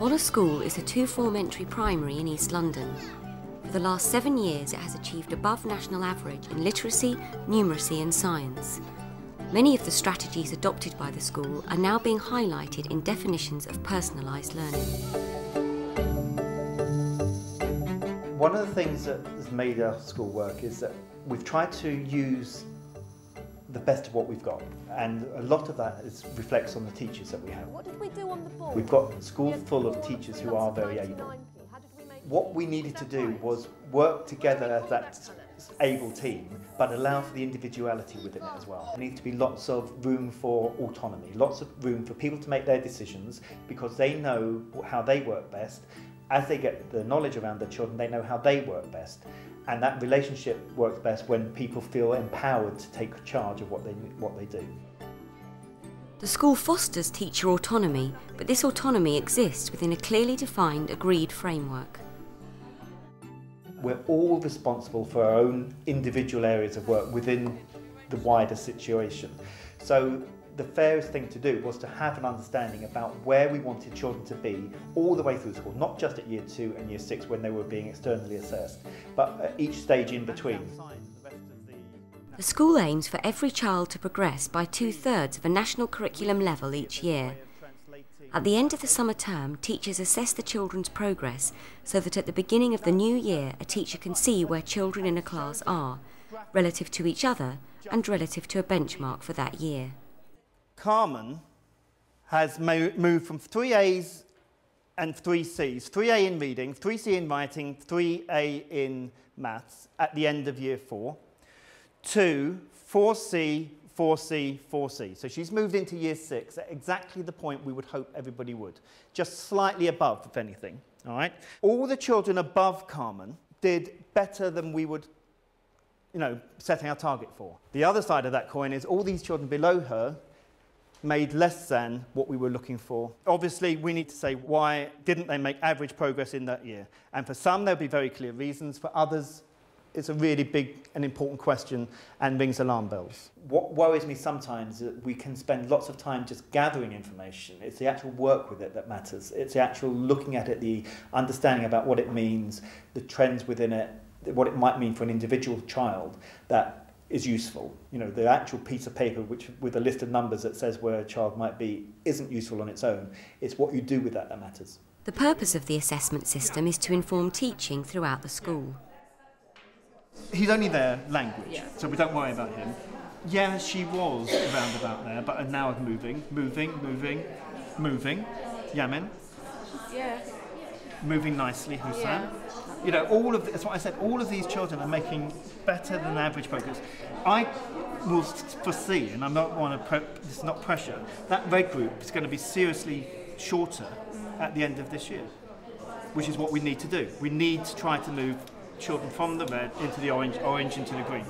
Waller School is a two-form entry primary in East London. For the last 7 years, it has achieved above national average in literacy, numeracy and science. Many of the strategies adopted by the school are now being highlighted in definitions of personalised learning. One of the things that has made our school work is that we've tried to use the best of what we've got, and a lot of that reflects on the teachers that we have. What did we do on the board? We've got a school full of teachers who are very able. What we needed to do was work together as that able team, but allow for the individuality within it as well. There needs to be lots of room for autonomy, lots of room for people to make their decisions because they know how they work best. As they get the knowledge around their children, they know how they work best. And that relationship works best when people feel empowered to take charge of what they do. The school fosters teacher autonomy, but this autonomy exists within a clearly defined, agreed framework. We're all responsible for our own individual areas of work within the wider situation. So the fairest thing to do was to have an understanding about where we wanted children to be all the way through school, not just at year 2 and year 6 when they were being externally assessed, but at each stage in between. The school aims for every child to progress by 2/3 of a national curriculum level each year. At the end of the summer term, teachers assess the children's progress so that at the beginning of the new year, a teacher can see where children in a class are, relative to each other and relative to a benchmark for that year. Carmen has moved from 3 A's and 3 C's, 3A in reading, 3C in writing, 3A in maths at the end of year 4, to 4C, 4C, 4C. So she's moved into year 6 at exactly the point we would hope everybody would, just slightly above, if anything. All right? All the children above Carmen did better than we would, setting our target for. The other side of that coin is all these children below her made less than what we were looking for. Obviously, we need to say why didn't they make average progress in that year? And for some, there'll be very clear reasons. For others, it's a really big and important question and rings alarm bells. What worries me sometimes is that we can spend lots of time just gathering information. It's the actual work with it that matters. It's the actual looking at it, the understanding about what it means, the trends within it, what it might mean for an individual child that is useful. The actual piece of paper with a list of numbers that says where a child might be isn't useful on its own. It's what you do with that matters. The purpose of the assessment system is to inform teaching throughout the school. He's only there language, so we don't worry about him. Yeah, she was around about there, but now moving. Yamin? Yeah. Moving nicely, Hussein. Yeah. That's what I said, all of these children are making better than average progress. I will foresee, and I'm not want to, this is not pressure, that red group is going to be seriously shorter at the end of this year, which is what we need to do. We need to try to move children from the red into the orange, orange into the green.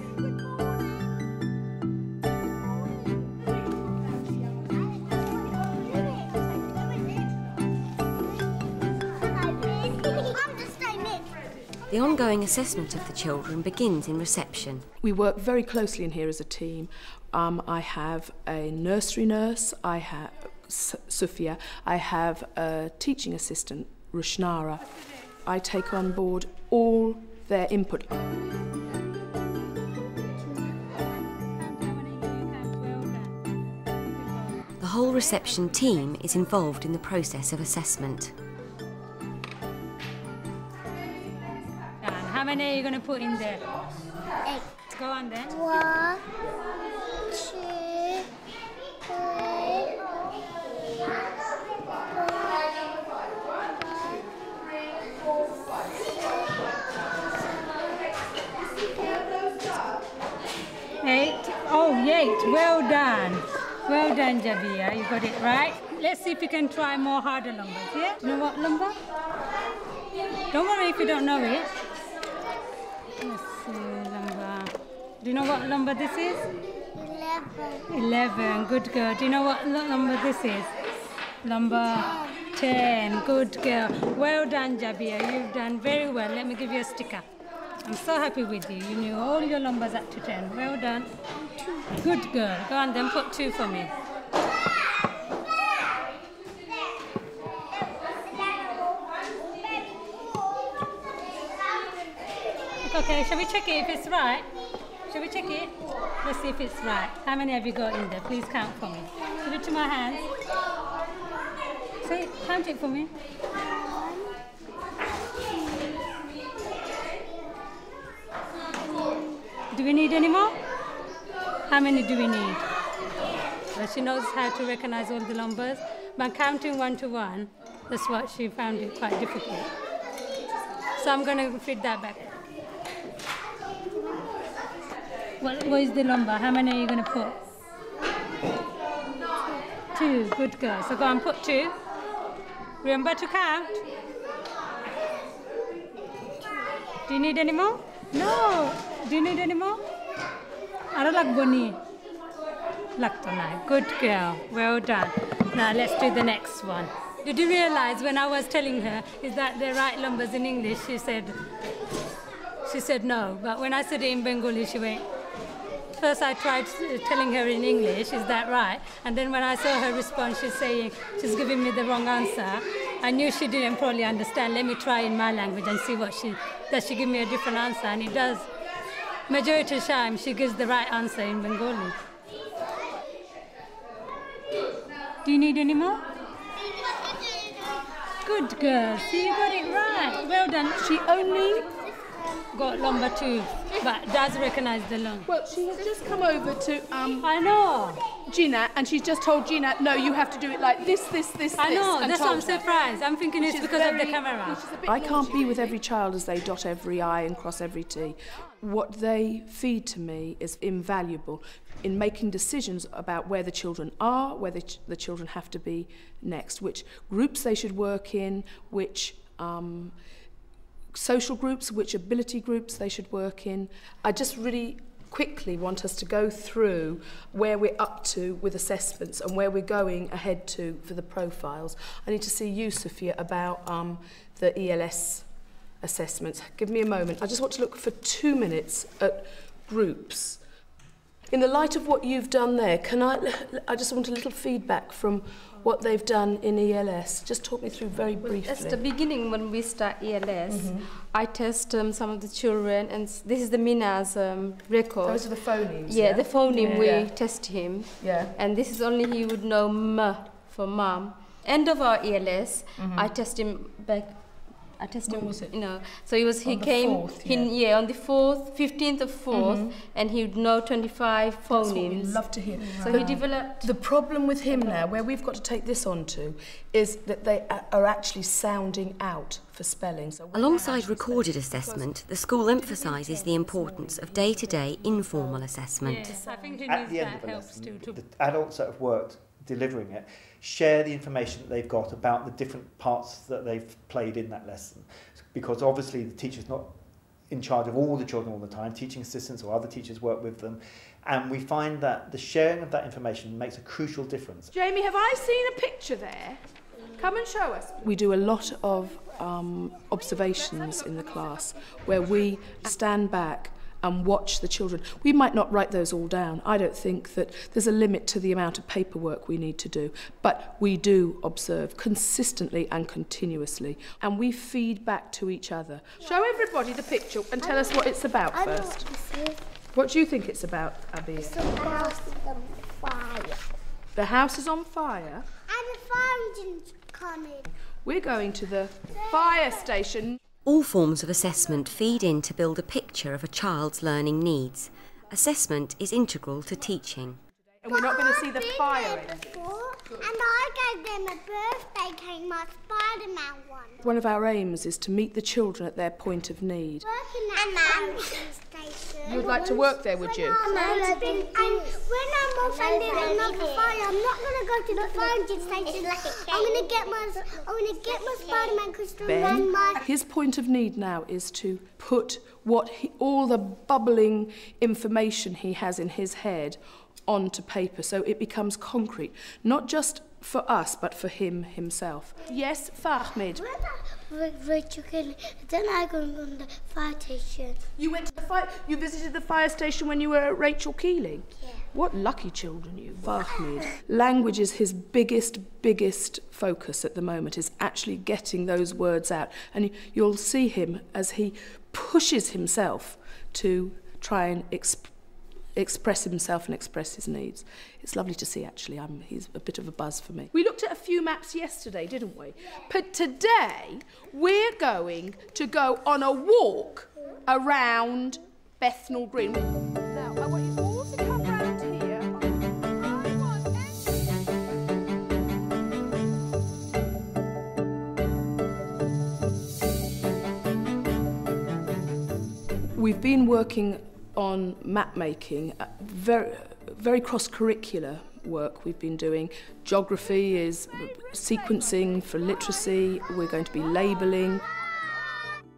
The ongoing assessment of the children begins in reception. We work very closely in here as a team. I have a nursery nurse, I have Sophia, I have a teaching assistant, Rushnara. I take on board all their input. The whole reception team is involved in the process of assessment. How many are you going to put in there? 8. Go on then. 1, 2, 3, 8. Oh, 8. Well done. Well done, Jabia. You got it right. Let's see if you can try more harder numbers, yeah? You know what number? Don't worry if you don't know it. Let's see, number. Do you know what number this is? 11. 11. Good girl. Do you know what number this is? Number 10. Good girl. Well done, Jabia. You've done very well. Let me give you a sticker. I'm so happy with you. You knew all your numbers up to 10. Well done. 2. Good girl. Go on then, put 2 for me. Okay, shall we check it if it's right? Shall we check it? Let's see if it's right. How many have you got in there? Please count for me. Put it to my hands. Say, count it for me. Do we need any more? How many do we need? Well, she knows how to recognize all the numbers, but counting 1 to 1, that's what she found it quite difficult. So I'm going to feed that back. What is the number? How many are you going to put? 2. Good girl. So go and put 2. Remember to count. Do you need any more? No. Do you need any more? Aralak boni. Laktonai. Good girl. Well done. Now let's do the next one. Did you realize when I was telling her, is that the right numbers in English? She said no. But when I said it in Bengali, she went. First I tried telling her in English, is that right? And then when I saw her response, she's giving me the wrong answer. I knew she didn't probably understand. Let me try in my language and see does she give me a different answer? And it does. Majority of the time, she gives the right answer in Bengali. Do you need any more? Good girl. See, you got it right. Well done. She only got number 2, but does recognize the long. Well, she has just come over to I know. Gina, and she's just told Gina, no, you have to do it like this, I know. That's why I'm surprised. I'm thinking it's because of the camera. I can't be with every child as they dot every I and cross every T. What they feed to me is invaluable in making decisions about where the children are, where the children have to be next, which groups they should work in, which social groups, which ability groups they should work in. I just really quickly want us to go through where we're up to with assessments and where we're going ahead to for the profiles. I need to see you, Sophia, about the ELS assessments. Give me a moment. I just want to look for 2 minutes at groups. In the light of what you've done there, I just want a little feedback from what they've done in ELS. Just talk me through very briefly. At the beginning, when we start ELS, I test some of the children, and this is the Mina's record. Those are the phonemes. Yeah, the phoneme, we test him. Yeah. And this is only he would know M for mom. End of our ELS, I test him back. When was it? You know, so he came 4th, on the 4th, 15th of 4th, and he would know 25 phonemes. That's what we love to hear. So he developed. The problem with him now, where we've got to take this on to, is that they are actually sounding out for spelling. So Alongside recorded assessment, the school emphasises the importance of day-to-day informal assessment. Yes, I think he At needs the end that of a helps lesson, too. the adults that have worked delivering it share the information that they've got about the different parts that they've played in that lesson, because obviously the teacher's not in charge of all the children all the time. Teaching assistants or other teachers work with them, and we find that the sharing of that information makes a crucial difference. Jamie, have I seen a picture there? Come and show us. We do a lot of observations in the class where we stand back and watch the children. We might not write those all down. I don't think that there's a limit to the amount of paperwork we need to do, but we do observe consistently and continuously, and we feed back to each other. Show everybody the picture and tell us what it's about first. What do you think it's about, Abby? The house is on fire. The house is on fire? And the fire engine's coming. We're going to the fire station. All forms of assessment feed in to build a picture of a child's learning needs. Assessment is integral to teaching. And we're not going to see the fire in. And I gave them a birthday cake, my Spider-Man one. One of our aims is to meet the children at their point of need. Working at fire station. You'd like to work there, would you? And when I'm offended another fire, I'm not going to go to the fire engine station. I'm going to get my Spider-Man costume and my... His point of need now is to put all the bubbling information he has in his head onto paper, so it becomes concrete. Not just for us, but for him himself. Yes, Fahmid. Rachel Kelly. Then I go on the fire station. You went to the fire. You visited the fire station when you were at Rachel Keeling. Yeah. What lucky children you. Fahmid. Language is his biggest focus at the moment. Is actually getting those words out, and you'll see him as he pushes himself to try and express himself and express his needs. It's lovely to see, actually. He's a bit of a buzz for me. We looked at a few maps yesterday, didn't we? But today, we're going to go on a walk around Bethnal Green. Now, I want you all to come round here. We've been working on map making, very cross-curricular work we've been doing. Geography is sequencing for literacy, we're going to be labelling.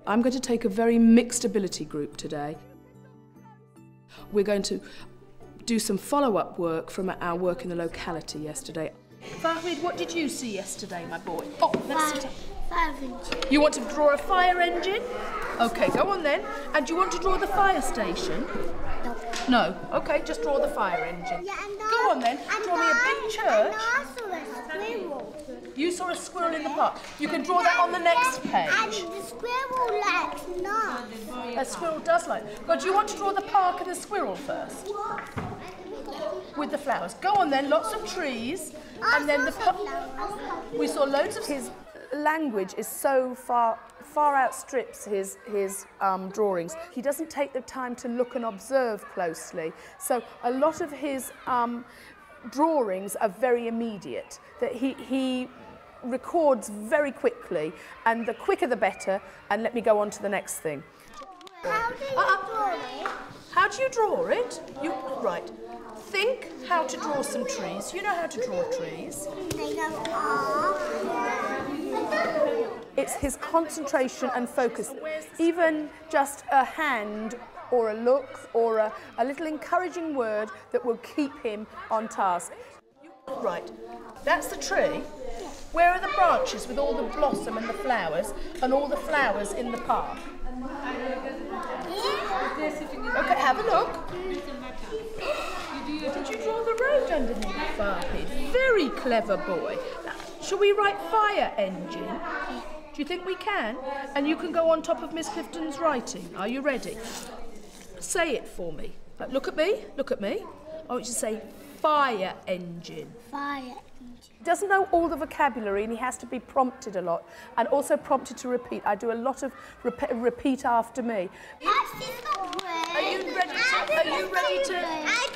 I'm going to take a very mixed ability group today. We're going to do some follow-up work from our work in the locality yesterday. Fahmid, what did you see yesterday, my boy? Oh, let's sit up. Fire engine. You want to draw a fire engine? Okay, go on then. And do you want to draw the fire station? No. No. Okay, just draw the fire engine. Yeah, and go on then. Draw me a big church. And also a squirrel. You saw a squirrel in the park. You can draw that on the next page. And the squirrel likes nuts. A squirrel does like. But do you want to draw the park and the squirrel first? With the flowers. Go on then. Lots of trees, and then the. We saw loads of his. Language is so far outstrips his drawings. He doesn't take the time to look and observe closely. So a lot of his drawings are very immediate. That he records very quickly, and the quicker the better. And let me go on to the next thing. How do you draw it? How do you draw it? Right. Think how to draw some trees. You know how to draw trees. They go off. It's his concentration and focus. Even just a hand or a look or a little encouraging word that will keep him on task. Right, that's the tree. Where are the branches with all the blossom and the flowers and all the flowers in the park? Okay, have a look. Did you draw the road underneath, Fahmid? Very clever boy. Now, shall we write fire engine? Do you think we can? And you can go on top of Miss Clifton's writing. Are you ready? Say it for me. Look at me. Look at me. I want you to say fire engine. Fire engine. He doesn't know all the vocabulary, and he has to be prompted a lot, and also prompted to repeat. I do a lot of repeat after me. Are you ready to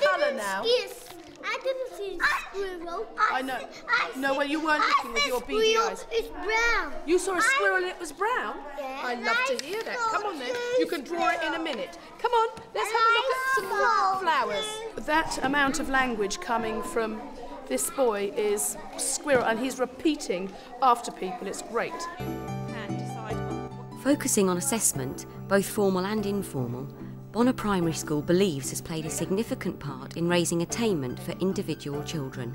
colour now? Yes. I didn't see a squirrel. I know. No, well, you weren't looking with your beady eyes. It's brown. You saw a squirrel and it was brown? Yeah, I love to hear that. Come on then. You can draw it in a minute. Come on, let's have a look at some more flowers. That amount of language coming from this boy is squirrel, and he's repeating after people. It's great. Focusing on assessment, both formal and informal, Bonner Primary School believes has played a significant part in raising attainment for individual children.